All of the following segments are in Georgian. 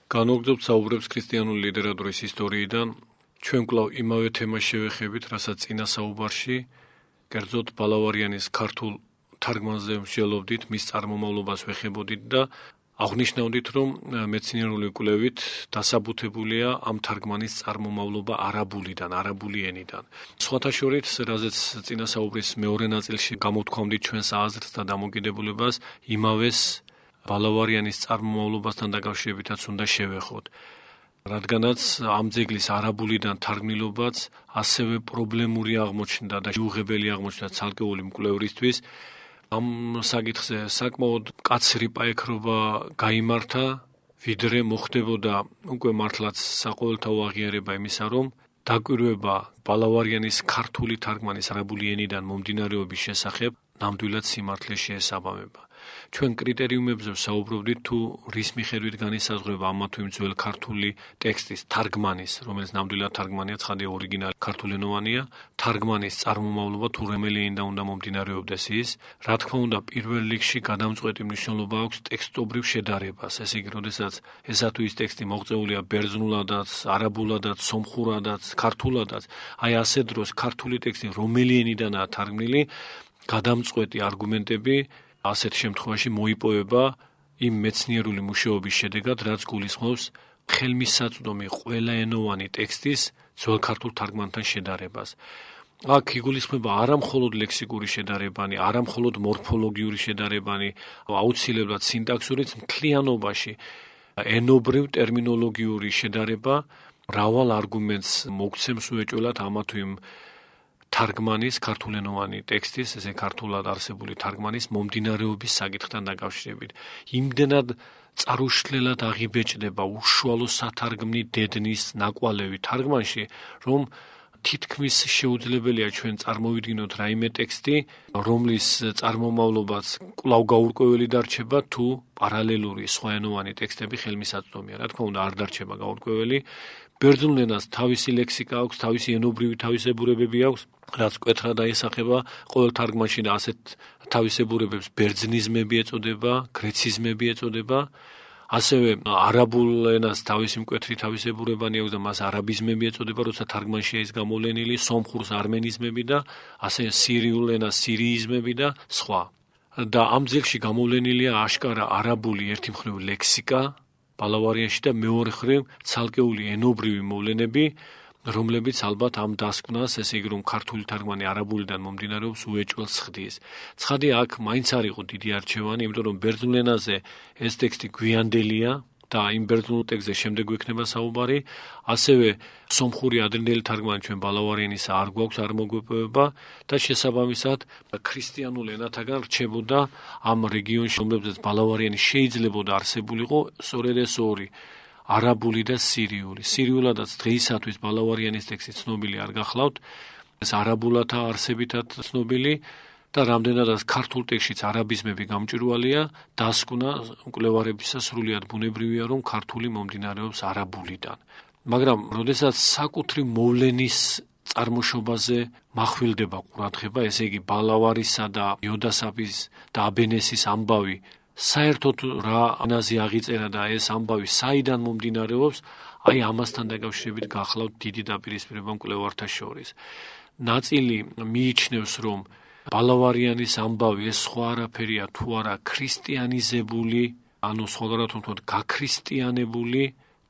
განვაგრძობთ საუბრებს ქრისტიანული ლიტერატურის ისტორიიდან, ჩვენ კვლავ იმავე თემას შევეხებით, რასაც წინა საუბარში, კერძოდ ბალავარიანის ქართულ თარგმანზე ვსჯელობდით, მის წარმომავლობას ვეხებოდით და აღნიშნავდით, რომ მეცნიერული კვლევით დასაბუთებულია ამ თარგმანის წარმომავლობა არაბულიდან, არაბული ენიდან. სხვათა შორის, რაზეც წინა საუბრის მეორე ნაწილში გამოთქვამდით ჩვენს აზრს და დამოკიდებულებას, იმავეს ბალავარიანის წარმომავლობასთან დაკავშირებითაც უნდა შევეხოთ. რადგანაც ამ ძეგლის არაბულიდან თარგმნილობაც ასევე პრობლემური აღმოჩნდა და შეუღებელი აღმოჩნდა ცალკეული მკვლევრისთვის. ამ საკითხზე საკმაოდ მკაცრი პაექრობა გაიმართა, ვიდრე მოხდებოდა უკვე მართლაც საყოველთაო აღიარება იმისა, რომ დაკვირვება ბალავარიანის ქართული თარგმანის არაბული ენიდან მომდინარეობის შესახებ ნამდვილად სიმართლეში ესაბამება. ჩვენ კრიტერიუმებზე ვსაუბრობდით, თუ რის მიხედვით განისაზღვრება ამა თუ იმ ძველ ქართული ტექსტის თარგმანის, რომელიც ნამდვილად თარგმანია, ცხადია ორიგინალი ქართულენოვანია, თარგმანის წარმომავლობა თუ რომელი ენიდან უნდა მომდინარეობდეს ის. რა თქმა უნდა, პირველ რიგში გადამწყვეტი მნიშვნელობა აქვს ტექსტობრივ შედარებას. ესე იგი, როდესაც ესა თუ ის ტექსტი მოღწეულია ბერძნულადაც, არაბულადაც, სომხურადაც, ქართულადაც, აი ასე დროს ქართული ტექსტი რომელი ენიდანაა თარგმნილი, გადამწყვეტი არგუმენტები ასეთ შემთხვევაში მოიპოვება იმ მეცნიერული მუშაობის შედეგად, რაც გულისხმობს ხელმისაწვდომი ყველაენოვანი ტექსტის ძველ ქართულ თარგმანთან შედარებას. აქ იგულისხმება არა მხოლოდ ლექსიკური შედარებანი, არა მხოლოდ მორფოლოგიური შედარებანი, აუცილებლად სინტაქსურიც, მთლიანობაში ენობრივ ტერმინოლოგიური შედარება მრავალ არგუმენტს მოგცემს უეჭველად ამა თუ იმ თარგმანის ქართულენოვანი ტექსტის, ესე ქართულად არსებული თარგმანის მომდინარეობის საკითხთან დაკავშირებით. იმდენად წარუშლელად აღიბეჭდება უშუალო სათარგმნი დედნის ნაკვალევი თარგმანში, რომ თითქმის შეუძლებელია ჩვენ წარმოვიდგინოთ რაიმე ტექსტი, რომლის წარმომავლობაც კვლავ გაურკვეველი დარჩება, თუ პარალელური სხვაენოვანი ტექსტები ხელმისაწვდომია. რა თქმა უნდა, არ დარჩება გაურკვეველი. ბერძნულ ენას თავისი ლექსიკა აქვს, თავისი ენობრივი თავისებურებები აქვს, რაც მკვეთრად დაისახება ყოველ თარგმანში და ასეთ თავისებურებებს ბერძნიზმები ეწოდება, გრეციზმები ეწოდება. ასევე არაბულ ენას თავისი მკვეთრი თავისებურებანი აქვს და მას არაბიზმები ეწოდება, როცა თარგმანშია ის გამოვლენილი, სომხურს არმენიზმები და ასე სირიულ ენას სირიიზმები და სხვა. და ამ ძეგლში გამოვლენილია აშკარა არაბული ერთი მხრივ ლექსიკა ბალავარიანში და მეორე მხრივ ცალკეული ენობრივი მოვლენები, რომლებიც ალბათ ამ დასკვნას, ესე იგი რომ ქართული თარგმანი არაბულიდან მომდინარეობს, უეჭველს ხდის. ცხადია, აქ მაინც არ იყო დიდი არჩევანი, იმიტომ რომ ბერძნულ ენაზე ეს ტექსტი გვიანდელია და იმ ბერძნულ ტექსტზე შემდეგ გვექნება საუბარი, ასევე სომხური ადრინდელი თარგმანი ჩვენ ბალავარიანისა არ გვაქვს, არ მოგვეპოვება და შესაბამისად ქრისტიანულ ენათაგან რჩებოდა ამ რეგიონში, რომლებზეც ბალავარიანი შეიძლებოდა არსებულიყო, სწორედ ეს ორი არაბული და სირიული. სირიულადაც დღეისათვის ბალავარიანის ტექსტი ცნობილი არ გახლავთ, ეს არაბულათა არსებითად ცნობილი და რამდენადაც ქართულ ტექსტშიც არაბიზმები გამჭვირვალეა, დასკვნა მკვლევარებისა სრულიად ბუნებრივია, რომ ქართული მომდინარეობს არაბულიდან. მაგრამ როდესაც საკუთრი მოვლენის წარმოშობაზე მახვილდება ყურადღება, ესე იგი ბალავარისა და იოდასაბის და აბენესის ამბავი, საერთოდ რა ენაზე აღიწერა და ეს ამბავი საიდან მომდინარეობს, აი ამასთან დაკავშირებით გახლავთ დიდი დაპირისპირება მკვლევართა შორის. ნაწილი მიიჩნევს, რომ ბალავარიანის ამბავი ეს სხვა არაფერია თუ არა ქრისტიანიზებული, ანუ სხვაგანად ვთქვათ, გაქრისტიანებული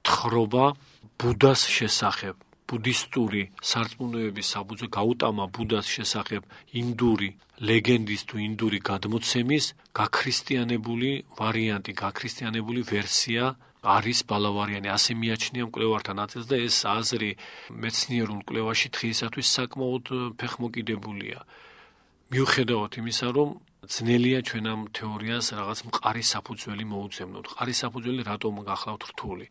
თხრობა ბუდას შესახებ. ბუდისტური სარწმუნოების საფუძვე გაუტამა ბუდას შესახებ ინდური ლეგენდის თუ ინდური გადმოცემის გაქრისტიანებული ვარიანტი, გაქრისტიანებული ვერსია არის ბალავარიანი. ასე მიაჩნია მკვლევართა ნაწილს და ეს აზრი მეცნიერულ კვლევაში დღეისათვის საკმაოდ ფეხმოკიდებულია. მიუხედავად იმისა, რომ ძნელია ჩვენ ამ თეორიას რაღაც მყარი საფუძველი მოუძებნოთ. მყარი საფუძველი რატომ გახლავთ რთული?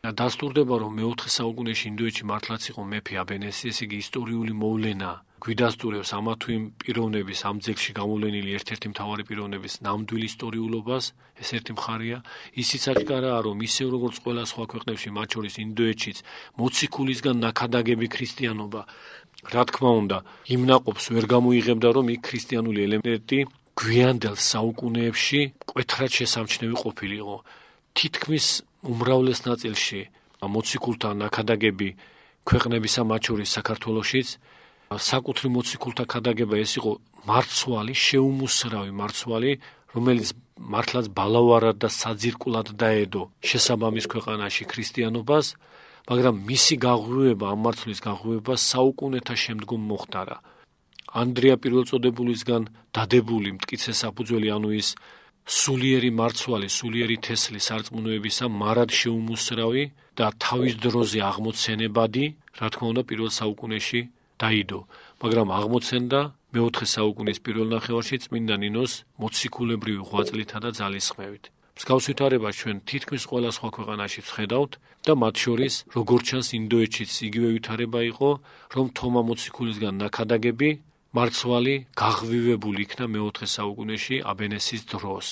დასტურდება, რომ მე-4 საუკუნეში ინდოეთში მართლაც იყო მეფე აბენესი, ესე იგი ისტორიული მოვლენა გვიდასტურებს ამა თუ იმ პიროვნების, ამ ძეგლში გამოვლენილი ერთ-ერთი მთავარი პიროვნების ნამდვილ ისტორიულობას, ეს ერთი მხარეა. ისიც აღკარაა, რომ ისევ როგორც ყველა სხვა ქვეყნებში, მათ შორის ინდოეთშიც, მოციქულისგან ნაქადაგები ქრისტიანობა, რა თქმა უნდა, იმ ნაყოფს ვერ გამოიღებდა, რომ იქ ქრისტიანული ელემენტი გვიანდელ საუკუნეებში მკვეთრად შესამჩნევი ყოფილიყო. თითქმის უმრავლეს ნაწილში მოციქულთა ნაქადაგები ქვეყნებისა, მათ შორის საქართველოშიც, საკუთრი მოციქულთა ქადაგება ეს იყო მარცვალი, შეუმუსრავი მარცვალი, რომელიც მართლაც ბალავარად და საძირკვლად დაედო შესაბამის ქვეყანაში ქრისტიანობას, მაგრამ მისი გაღვივება, ამ მარცვლის გაღვივება საუკუნეთა შემდგომ მოხდარა. ანდრია პირველწოდებულისგან დადებული მტკიცე საფუძველი, ანუ ის სულიერი მარცვალი, სულიერი თესლი სარწმუნოებისა, მარად შეუმუსრავი და თავის დროზე აღმოცენებადი, რა თქმა უნდა, პირველ საუკუნეში დაიდო, მაგრამ აღმოცენდა მეოთხე საუკუნის პირველ ნახევარში წმინდა ნინოს მოციქულებრივი ღვაწლითა და ძალისხმევით. მსგავს ვითარებას ჩვენ თითქმის ყველა სხვა ქვეყანაში ვხედავთ და მათ შორის, როგორც ჩანს, ინდოეთშიც იგივე ვითარება იყო, რომ თომა მოციქულისგან ნაქადაგები მარცვალი გაღვივებული იქნა მეოთხე საუკუნეში აბენესის დროს.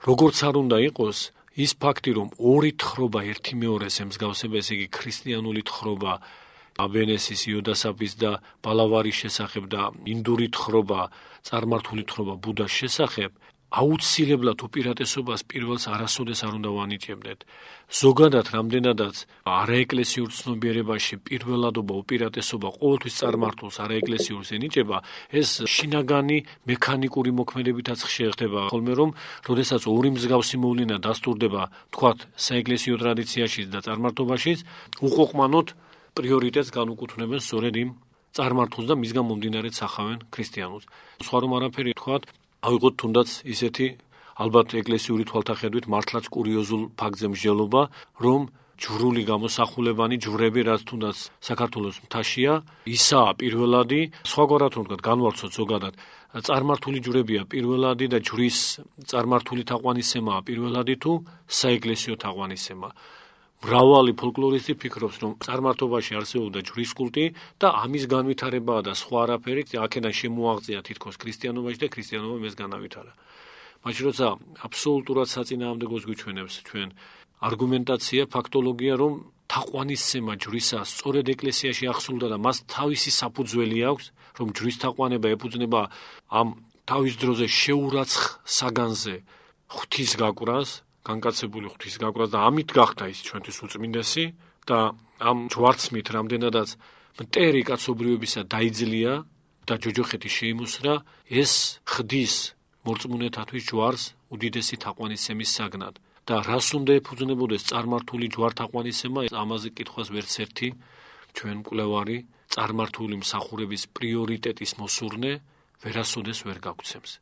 როგორც არ უნდა იყოს, ის ფაქტი, რომ ორი თხრობა ერთი მეორეს ემსგავსება, ესე იგი ქრისტიანული თხრობა აბენესის, იოდასაბის და ბალავარის შესახებ და ინდური თხრობა, წარმართული თხრობა ბუდას შესახებ, აუცილებლად უპირატესობას პირველს არასოდეს არ უნდა ვანიჭებდეთ. ზოგადად, რამდენადაც არაეკლესიურ ცნობიერებაში პირველადობა, უპირატესობა ყოველთვის წარმართულს არაეკლესიურს ენიჭება, ეს შინაგანი მექანიკური მოქმედებითაც შეეხდება ხოლმე, რომ როდესაც ორი მსგავსი მოვლენა დასტურდება, თქვათ, საეკლესიო ტრადიციაში და წარმართობაშიც, უყოყმანოდ პრიორიტეტს განუკუთვნებენ სწორედ იმ წარმართულს და მისგან მომდინარედ სახავენ ქრისტიანულს. სხვა რომ არაფერი თქვათ, ავიღოთ თუნდაც ისეთი ალბათ ეკლესიური თვალთახედვით მართლაც კურიოზულ ფაქტზე მსჯელობა, რომ ჯვრული გამოსახულებანი ჯვრები, რაც თუნდაც საქართველოს მთაშია, ისაა პირველადი, სხვაგვარად რომ ვთქვათ, განვარცოთ ზოგადად, წარმართული ჯვრებია პირველადი და ჯვრის წარმართული თაყვანისცემაა პირველადი თუ საეკლესიო თაყვანისცემა. მრავალი ფოლკლორისტი ფიქრობს, რომ წარმართობაში არსებობდა ჯვრის კულტი და ამის განვითარებაა და სხვა არაფერი, აქედან შემოაღწია თითქოს ქრისტიანობაში და ქრისტიანობა ეს განავითარა. მაშინ როცა აბსოლუტურად საწინააღმდეგოს გვიჩვენებს ჩვენ არგუმენტაცია, ფაქტოლოგია, რომ თაყვანისცემა ჯვრისა სწორედ ეკლესიაში ახსულდა და მას თავისი საფუძველი აქვს, რომ ჯვრის თაყვანება ეფუძნება ამ თავის დროზე შეურაცხ საგანზე ღვთის გაკვრას, განკაცებული ღვთის გაკვრას და ამით გახდა ის ჩვენთვის უწმინდესი და ამ ჯვარცმით რამდენადაც მტერი კაცობრიობისა დაიძლია და ჯოჯოხეთი შეიმუსრა, ეს ხდის მორწმუნეთათვის ჯვარს უდიდესი თაყვანისცემის საგნად და რას უნდა ეფუძნებოდეს წარმართული ჯვართაყვანისცემა, ამაზე კითხვას ვერც ერთი ჩვენ მკვლევარი წარმართული მსახურების პრიორიტეტის მოსურნე ვერასოდეს ვერ გაგცემს.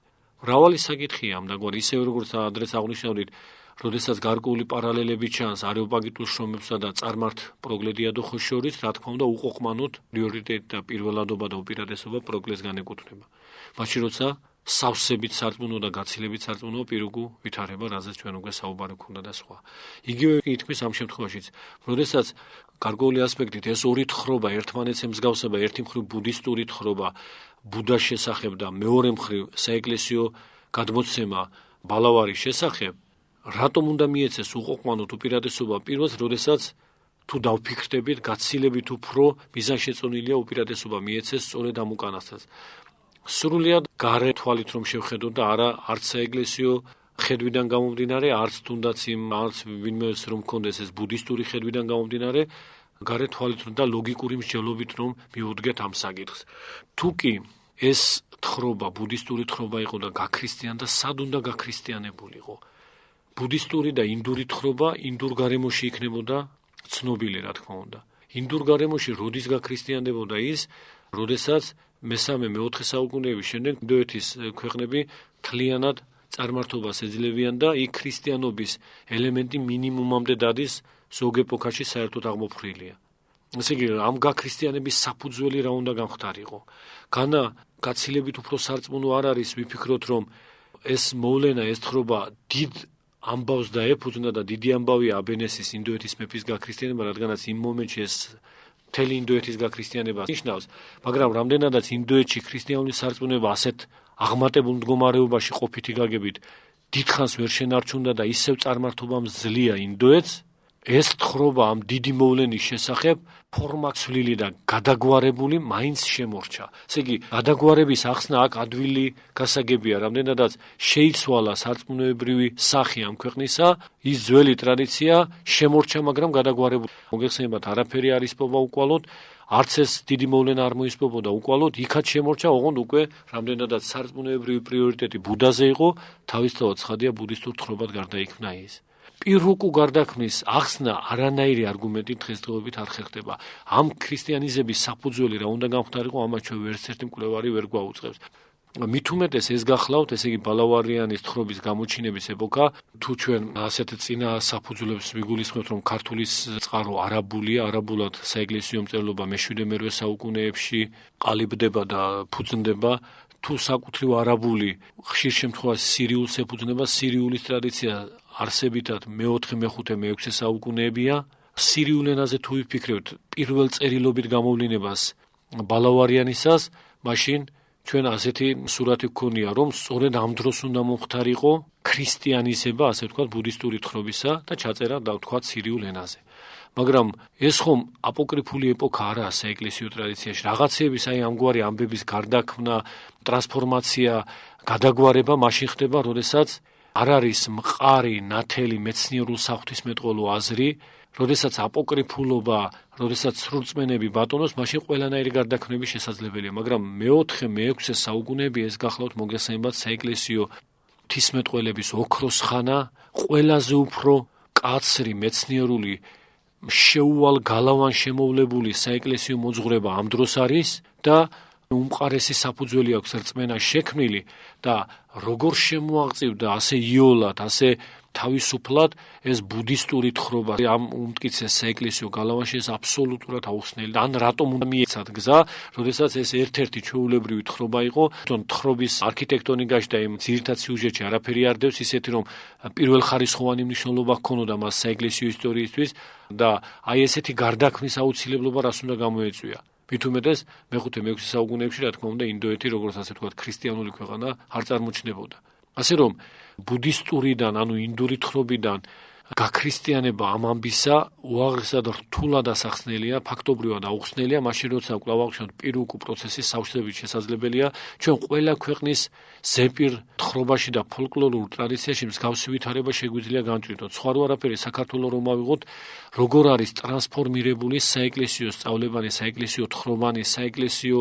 მრავალი საკითხია ამდაგვარი, ისევე როგორც ადრეც აღნიშნავდით, როდესაც გარკვეული პარალელები ჩანს არეოპაგიტულ შრომებსა და წარმართ პროგლედიადოხოს შორის, რა თქმა უნდა, უყოყმანოდ პრიორიტეტი და პირველადობა და უპირატესობა პროგლეს განეკუთვნება. მაშინ როცა სავსებით სარწმუნო და გაცილებით სარწმუნო პირუგუ ვითარება, რაზეც ჩვენ უკვე საუბარი გვქონდა და სხვა. იგივე ითქმის ამ შემთხვევაშიც, როდესაც გარკვეული ასპექტით ეს ორი თხრობა ერთმანეთს ემსგავსება, ერთი მხრივ ბუდისტური თხრობა ბუდას შესახებ და მეორე მხრივ საეკლესიო გადმოცემა ბალავარის შესახებ, რატომ უნდა მიეცეს უყოყმანოდ უპირატესობა პირველს, როდესაც თუ დავფიქრდებით, გაცილებით უფრო მიზანშეწონილია უპირატესობა მიეცეს სწორედ ამ უკანასაც. სრულიად გარე თვალით რომ შევხედოთ და არა არც საეკლესიო ხედვიდან გამომდინარე, არც თუნდაც არც ვინმეს რომ მქონდეს ეს ბუდისტური ხედვიდან გამომდინარე, გარე თვალით და ლოგიკური მსჯელობით რომ მიუდგეთ ამ საკითხს. თუ კი ეს თხრობა, ბუდისტური თხრობა იყო და გაქრისტიან და სად უნდა გაქრისტიანებულიყო? ბუდისტური და ინდური თხრობა ინდურ გარემოში იქნებოდა ცნობილი, რა თქმა უნდა. ინდურ გარემოში როდის გაქრისტიანდებოდა ის, როდესაც მესამე-მეოთხე საუკუნეების შემდეგ ინდოეთის ქვეყნები მთლიანად წარმართობას ეძლებიან და იქ ქრისტიანობის ელემენტი მინიმუმამდე დადის, ზოგ ეპოქაში საერთოდ აღმოფხვრილია. ესე იგი, ამ გაქრისტიანების საფუძველი რა უნდა გამხდარიყო? განა გაცილებით უფრო სარწმუნო არ არის ვიფიქროთ, რომ ეს მოვლენა, ეს თხრობა დიდ ამბავს დაეფუძნა და დიდი ამბავია აბენესის ინდოეთის მეფის გაქრისტიანება, რადგანაც იმ მომენტში ეს მთელი ინდოეთის გაქრისტიანება ნიშნავს, მაგრამ რამდენადაც ინდოეთში ქრისტიანული სარწმუნოება ასეთ აღმატებულ მდგომარეობაში ყოფითი გაგებით დიდხანს ვერ შენარჩუნდა და ისევ წარმართობამ ძლია ინდოეთს, ეს თხრობა ამ დიდი მოვლენის შესახებ ფორმა ცვლილი და გადაგვარებული მაინც შემორჩა. ესე იგი, გადაგვარების ახსნა აქ ადვილი გასაგებია, რამდენადაც შეიცვალა სარწმუნოებრივი სახე ამ ქვეყნისა, ის ძველი ტრადიცია შემორჩა, მაგრამ გადაგვარებული. მოგეხსენებათ, არაფერი არ ისპობა უკვალოდ, არც ეს დიდი მოვლენა არ მოისპობოდა უკვალოდ, იქაც შემორჩა, ოღონდ უკვე რამდენადაც სარწმუნოებრივი პრიორიტეტი ბუდაზე იყო, თავისთავად ცხადია ბუდისტურ თხრობად გარდაიქმნა ის. პირუკუ გარდაქმნის ახსნა არანაირი არგუმენტი დღესდღეობით არ ხერხდება. ამ ქრისტიანიზების საფუძველი რა უნდა გამხდარიყო, ამას ჩვენ ვერცერთი მკვლევარი ვერ გვაუწყებს. მით უმეტეს ეს გახლავთ, ესე იგი ბალავარიანის თხრობის გამოჩინების ეპოქა, თუ ჩვენ ასეთ წინა საფუძვლებს ვიგულისხმებთ, რომ ქართულის წყარო არაბულია, არაბულად საეკლესიო მწერლობა მე-7-მე საუკუნეებში ყალიბდება და ფუძნდება, თუ საკუთრივ არაბული ხშირ შემთხვევაში სირიულს ეფუძნება, სირიულის ტრადიცია არსებითად მე-4, მე-5, მე-6 საუკუნეებია. სირიულ ენაზე თუ ვიფიქრებთ პირველ წერილობით გამოვლინებას ბალავარიანისას, მაშინ ჩვენ ასეთი სურათი გქონია, რომ სწორედ ამ დროს უნდა მომხდარიყო ქრისტიანიზება, ასე ვთქვათ, ბუდისტური თხრობისა და ჩაწერა და ვთქვათ სირიულ ენაზე. მაგრამ ეს ხომ აპოკრიფული ეპოქა არაა საეკლესიო ტრადიციაში. რაღაცეების აი ამგვარი ამბების გარდაქმნა, ტრანსფორმაცია, გადაგვარება მაშინ ხდება, როდესაც არ არის მყარი, ნათელი მეცნიერულ საღვთისმეტყველო აზრი, როდესაც აპოკრიფულობა, როდესაც სრულწმენები ბატონობს, მაშინ ყველანაირი გარდაქმნები შესაძლებელია, მაგრამ მე-4, მე-6 საუკუნეები ეს გახლავთ მოგესალმებათ საეკლესიო ღვთისმეტყველების ოქროს ხანა, ყველაზე უფრო კაცრი მეცნიერული შეუვალ გალავან შემოვლებული საეკლესიო მოძღვრება ამ დროს არის და უმყარესი საფუძველი აქვს რწმენას შექმნილი და როგორ შემოაღწევდა ასე იოლად, ასე თავისუფლად ეს ბუდისტური თხრობა ამ უმტკიცეს საეკლესიო გალავანში ეს აბსოლუტურად აუხსნელი და ან რატომ უნდა მიეცათ გზა, როდესაც ეს ერთ-ერთი ჩვეულებრივი თხრობა იყო, თხრობის არქიტექტონიკაში და იმ ძირითად სიუჟეტში არაფერი არ დევს, ისეთი რომ პირველხარისხოვანი მნიშვნელობა ჰქონოდა მას საეკლესიო ისტორიისთვის და აი ესეთი გარდაქმნის აუცილებლობა რას უნდა გამოეწვია. მით უმეტეს მე-5, მე-6 საუკუნეებში, რა თქმა უნდა, ინდოეთი, როგორც ასე ვთქვათ, ქრისტიანული ქვეყანა არ წარმოჩნდებოდა. ასე რომ ბუდისტურიდან, ანუ ინდური თხრობიდან გაქრისტიანება ამ ამბისა უაღრესად რთულად ასახსნელია, ფაქტობრივად აუხსნელია, მაშინ როცა კვლავ ავხსნათ პირუკუ პროცესის სავსებით შესაძლებელია, ჩვენ ყველა ქვეყნის ზეპირ თხრობაში და ფოლკლორულ ტრადიციაში მსგავსი ვითარება შეგვიძლია განჭვრიტოთ. სხვა რო არაფერი საქართველოს რომ ავიღოთ, როგორ არის ტრანსფორმირებული საეკლესიო სწავლებანი, საეკლესიო თხრობანი, საეკლესიო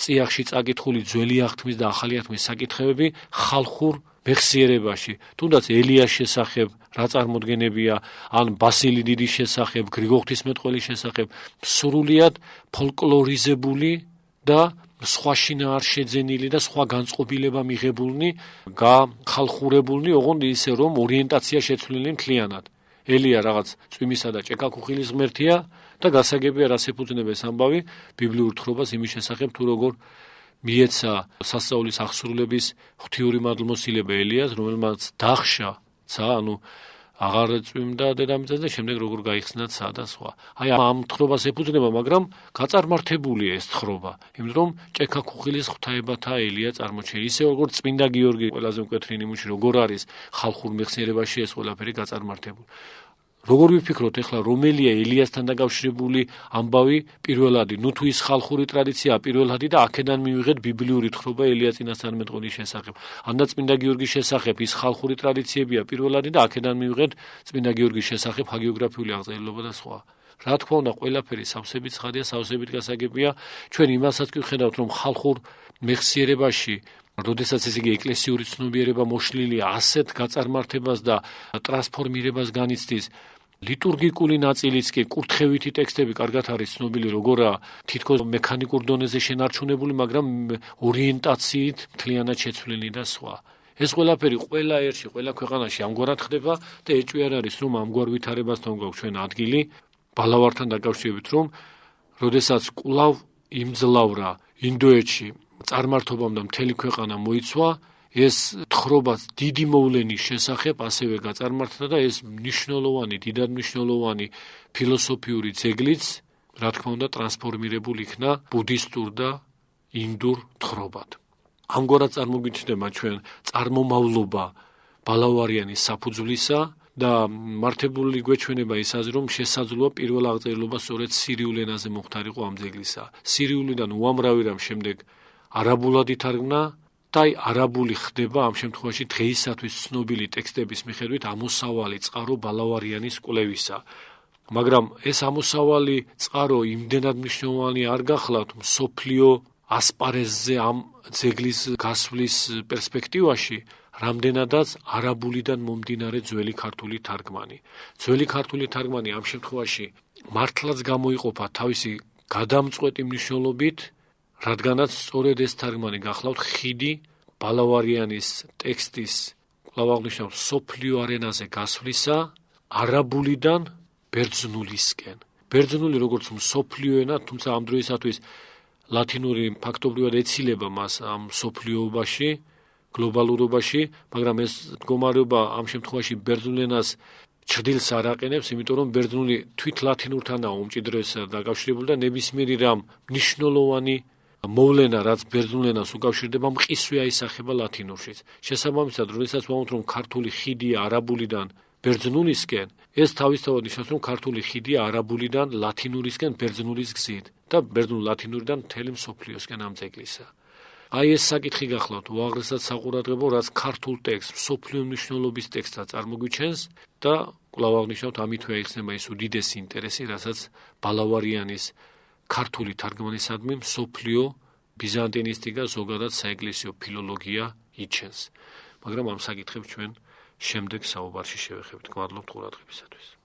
წიაღში წაკითხული ძველი აღთმის და ახალი აღთმის საკითხებები ხალხურ მეხსიერებაში, თუნდაც ელიას შესახებ რა წარმოდგენებია, ან ბასილი დიდის შესახებ, გრიგოლ ღვთისმეტყველის შესახებ, სრულიად ფოლკლორიზებული და სხვა შინაარ შეძენილი და სხვა განწყობილება მიღებულნი, გახალხურებულნი, ოღონდ ისე რომ ორიენტაცია შეცვლილი მთლიანად. ელია რაღაც წვიმისა და ჭექა-ქუხილის ღმერთია და გასაგებია რას ეფუძნება ეს ამბავი ბიბლიურ თხრობას იმის შესახებ, თუ როგორ მიეცა სასწაულის აღსრულების ღვთიური მადლმოსილება ელიას, რომელმაც დახშა ცა, ანუ აღარ წვიმდა დედამიწაზე და შემდეგ როგორ გაიხსნა ცა და სხვა. აი ამ თხრობას ეფუძნება, მაგრამ გაწარმართებულია ეს თხრობა, იმიტომ რომ ჭექა-ქუხილის ღვთაებათა ელია წარმოჩენილი. ისე როგორც წმინდა გიორგი ყველაზე მკვეთრი ნიმუში, როგორ არის ხალხურ მეხსიერებაში ეს ყველაფერი გაწარმართებული. როგორ ვიფიქროთ ეხლა რომელია ელიასთან დაკავშირებული ამბავი პირველადი, ნუ თუ ის ხალხური ტრადიცია პირველადი და აქედან მივიღეთ ბიბლიური თხრობა ელია წინასწარმეტყველის შესახებ. ანდა წმინდა გიორგის შესახებ ის ხალხური ტრადიციებია პირველადი და აქედან მივიღეთ წმინდა გიორგის შესახებ ჰაგიოგრაფიული აღწერილობა და სხვა. რა თქმა უნდა, ყველაფერი სავსებით ცხადია, სავსებით გასაგებია. ჩვენ იმასაც კი ვხედავთ, რომ ხალხურ მეხსიერებაში როდესაც ესე იგი ეკლესიური ცნობიერება მოშლილია ასეთ გაწარმართებას და ტრანსფორმირებას განიცდის, ლიტურგიკული ნაწილიც კი კურთხევითი ტექსტები კარგად არის ცნობილი, როგორა თითქოს მექანიკურ დონეზე შენარჩუნებული, მაგრამ ორიენტაციით მთლიანად შეცვლილი და სხვა. ეს ყველაფერი ყველა ერში, ყველა ქვეყანაში ამგვარად ხდება და ეჭვი არ არის, რომ ამგვარ ვითარებასთან გვაქვს ჩვენ ადგილი ბალავართან დაკავშირებით, რომ როდესაც კვლავ იმძლავრა ინდოეთში წარმართობამ და მთელი ქვეყანა მოიცვა, ეს თხრობაც დიდი მოვლენის შესახებ ასევე გაწარმართდა და ეს მნიშვნელოვანი, დიდად მნიშვნელოვანი ფილოსოფიური ძეგლიც, რა თქმა უნდა, ტრანსფორმირებული იქნა ბუდისტურ და ინდურ თხრობად. ამგვარად წარმოგვიჩნდება ჩვენ წარმომავლობა ბალავარიანის საფუძვლისა და მართებული გვეჩვენება ის აზრი, რომ შესაძლოა პირველ აღწერილობა სწორედ სირიულ ენაზე მოხდარიყო ამ ძეგლისა. სირიულიდან უამრავი რამ შემდეგ არაბულად ითარგმნა და არაბული ხდება ამ შემთხვევაში დღეისათვის ცნობილი ტექსტების მიხედვით ამოსავალი წყარო ბალავარიანის კვლევისა. მაგრამ ეს ამოსავალი წყარო იმდენად მნიშვნელოვანი არ გახლავთ მსოფლიო ასპარეზზე ამ ძეგლის გასვლის პერსპექტივაში, რამდენადაც არაბულიდან მომდინარე ძველი ქართული თარგმანი. ძველი ქართული თარგმანი ამ შემთხვევაში მართლაც გამოიყოფა თავისი გადამწყვეტი მნიშვნელობით, რადგანაც სწორედ ეს თარგმანი გახლავთ ხიდი ბალავარიანის ტექსტის კვლავ აღნიშნავს სოფლიო არენაზე გასვლისა არაბულიდან ბერძნულისკენ. ბერძნული როგორც მსოფლიო ენა, თუმცა ამ დროისათვის ლათინური ფაქტობრივად ეცილება მას ამ მსოფლიოობაში, გლობალურობაში, მაგრამ ეს მდგომარეობა ამ შემთხვევაში ბერძნულ ენას ჩრდილს არ აყენებს, იმიტომ რომ ბერძნული თვით ლათინურთანაა უმჭიდროსად დაკავშირებული და ნებისმიერი რამ მნიშვნელოვანი მოვლენა, რაც ბერძნულ ენას უკავშირდება, მყისვე აისახება ლათინურშიც. შესაბამისად, როდესაც ვამბობთ, რომ ქართული ხიდია არაბულიდან ბერძნულისკენ, ეს თავისთავად ნიშნავს, რომ ქართული ხიდია არაბულიდან ლათინურისკენ ბერძნულის გზით და ბერძნულ-ლათინურიდან მთელი მსოფლიოსკენ ამ ძეგლისა. აი ეს საკითხი გახლავთ უაღრესად საყურადღებო, რაც ქართულ ტექსტს, მსოფლიო მნიშვნელობის ტექსტად წარმოგვიჩენს და კვლავ აღნიშნავთ, ამითვე აიხსნება ის უდიდესი ინტერესი, რასაც ბალავარიანის ქართული თარგმანისადმი მსოფლიო ბიზანტინისტიკა ზოგადად საეკლესიო ფილოლოგია იჩენს. მაგრამ ამ საკითხებს ჩვენ შემდეგ საუბარში შევეხებთ. გმადლობთ ყურადღებისათვის.